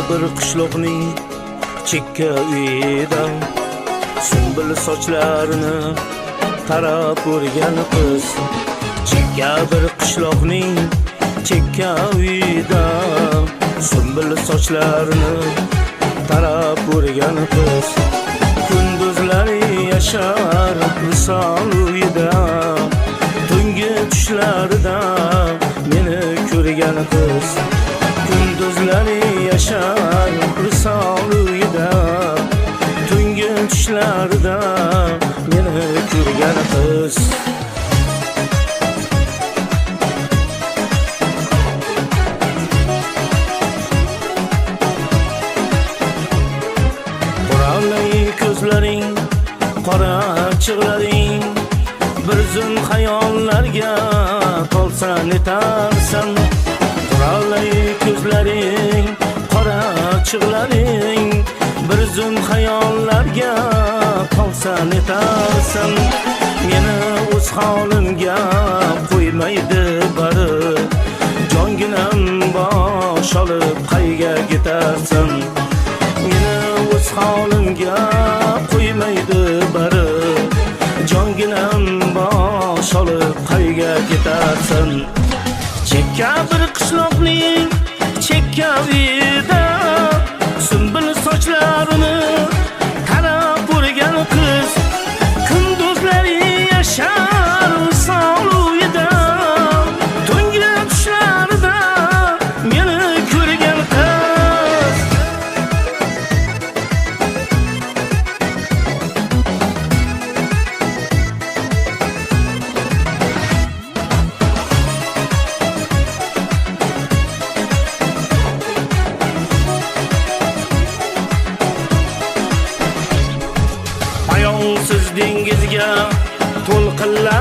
Bir qishloqning chekka uyida sumbul sochlarini tarab o'rgan qiz. Chekka bir qishloqning chekka uyida sumbul sochlarini tarab o'rgan qiz. Kunduzlari yashar misol uyida, tungi tushlarida meni ko'rgan qiz. Kunduzlari yashar misol uyida, tungi tushlarida meni ko'rgan qiz. Qoralay ko'zlaring, qora chiqlaring, bir zum xayollarga qolsan netarsan. Qoralay ko'zlaring, qora chiqlaring, bir zum xayollarga qolsan netarsan. Meni o'z holimga qo'ymaydi bari, jonginam bosh olib qayga ketarsan. Meni o'z holimga qo'ymaydi bari, jonginam bosh olib qayga ketarsan. Chekka bir qishloqning chekka uyida sumbul sochlarini tarab o'rgan qiz. Kunduzlari yashar misol uyida, tungi tushlarida meni ko'rgan qiz. Ayonsiz dengizga to'lqinlar